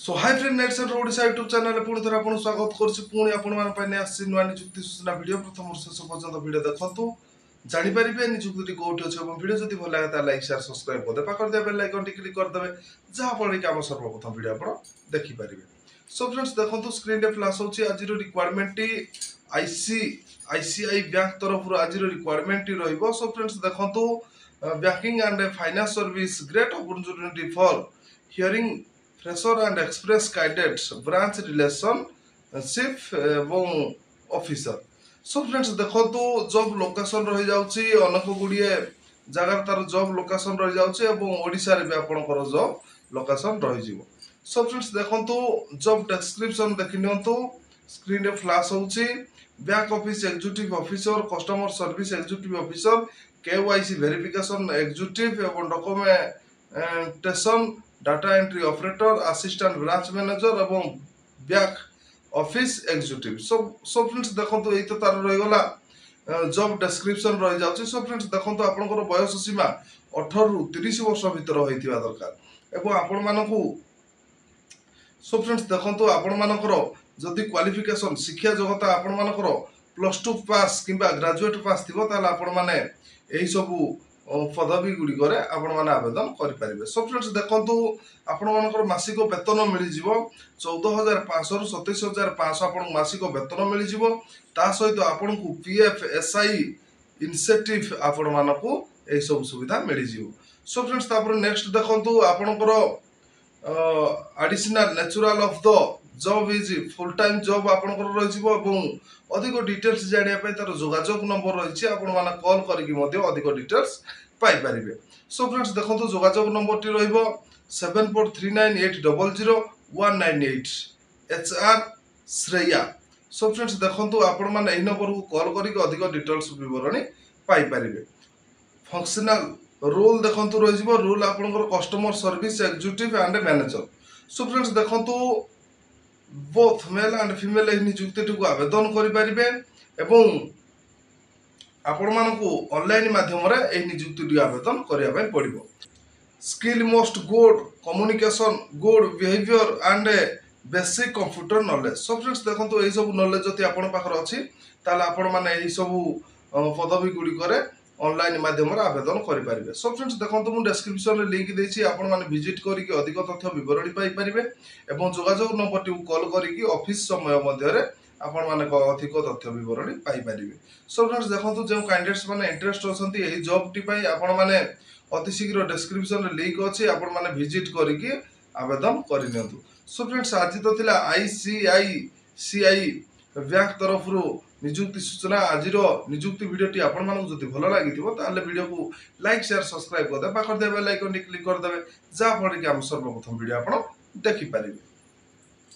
So high friend nets and Odisha YouTube channel पुणी थोड़ा आपको स्वागत करछि पुणी आपण मान पय ने आसी नुवा नियुक्ति सूचना वीडियो प्रथम शेष पर्यंत वीडियो देखंतु जानि परिबे नियुक्ति कोठी अछि एवं वीडियो जदि भल लागे ता लाइक शेयर सब्सक्राइब कर दे पाकर दे बेल आइकन टी क्लिक कर देबे जहा पर कि हम सर्वप्रथम वीडियो आपण देखि परिबे। सो फ्रेंड्स देखंतु स्क्रीन रे फ्लैश होछि आजिरो रिक्वायरमेंट टी आईसीआई बैंक तरफ आजिरो रिक्वायरमेंट टी रहइबो। सो फ्रेंड्स देखंतु banking and finance service great opportunity for hiring fresher and express cadets branch relationship एवं ऑफिसर। सो फ्रेंड्स देखंतु जॉब लोकेशन रही जाउची अनेक गुड़िए जगह तार जॉब लोकेशन रही जाउची एवं ओडिसा रे भी आपनकर जॉब लोकेशन रही जिवो। सो फ्रेंड्स देखंतु जॉब डिस्क्रिप्शन देखि नियंतु स्क्रीन रे फ्लैश होउची back office executive officer customer service executive officer KYC verification executive एवं documentation data entry operator assistant branch manager एवं back office executive. So friends देखंतु एई तो तार रही गला जॉब डिस्क्रिप्शन रही जाउची। सो फ्रेंड्स देखंतु आपनकर बयस सीमा 18 रु 30 वर्ष भीतर होइतिबा दरकार एवं आपण मानकू। सो फ्रेंड्स देखंतु आपण मानकर जदि क्वालिफिकेशन शिक्षा जगत आपण मानकर +2 पास किंबा ग्रेजुएट पास थिबो ताला आपण माने एही सबु पदवी गुड़िक आपण मैंने आवेदन करेंगे। सो फ्रेंड्स देखंतु आपण मानकर मासिक वेतन मिल जिवो 14,500 रु 27,500 आपण मासिक वेतन मिल जिवो। ता सहित आपण को पीएफ एसआई इनसेटिव आपण मानकू एही सब सुविधा मिल जिवो। सो फ्रेंड्स तापर नेक्स्ट देखंतु आपणकर additional natural of the job is full time job आपणकर रहि जिवो एवं अधिक डिटेल्स जानिया पय तार जोगाजोग नंबर रहिछि आपण माने कॉल करिकि मध्ये अधिक डिटेल्स पाई परिबे। सो फ्रेंड्स देखंतु जोगाजोग नंबर टी रहिबो 7439800198 HR श्रेया। सो फ्रेंड्स देखंतु आपण माने एही नंबर को कॉल करिकि अधिक डिटेल्स विवरणी पाई परिबे। फंक्शनल रोल देखंतु रहिबो रोल आपनकर customer service executive and manager. So friends देखंतु बोथ मेल एंड फीमेल एही नियुक्ति को आवेदन करि परिबे एवं आपण मानकू ऑनलाइन माध्यम रे एही नियुक्ति आवेदन करिया पय पड़िबो। Skill most good communication good behaviour and basic computer knowledge. So friends देखंतु एही सब नॉलेज जति आपण पाखर अछि ताले आपण माने एही सब पदवी गुडी करे ऑनलाइन माध्यम रे आवेदन करि परिबे। सो फ्रेंड्स देखंतु मु डिस्क्रिप्शन रे लिंक देछि आपण माने विजिट करिकि अधिक तथ्य विवरणी पाई परिबे एवं जोगाजोग नंबर टी कॉल करिकि ऑफिस समय मध्य रे आपण माने अधिक तथ्य विवरणी पाई परिबे। सो फ्रेंड्स देखंतु जे कैंडिडेट्स माने इंटरेस्ट अछंती एही जॉब टी पई आपण माने अति शीघ्र डिस्क्रिप्शन रे लिंक अछि आपण माने विजिट करिकि आवेदन करि नियंतु। सो फ्रेंड्स आज तो थिला आईसीआईसीआई बैंक तरफ रु नियुक्ति सूचना आज नियुक्ति वीडियो टी आपण मानक जदि भल लागिथिबो ताले वीडियो को लाइक शेयर सब्सक्राइब कर दे पाखर दे बेल आइकन टी क्लिक कर देबे जहा फल कि हम सर्वप्रथम वीडियो आपण देखि परिबे।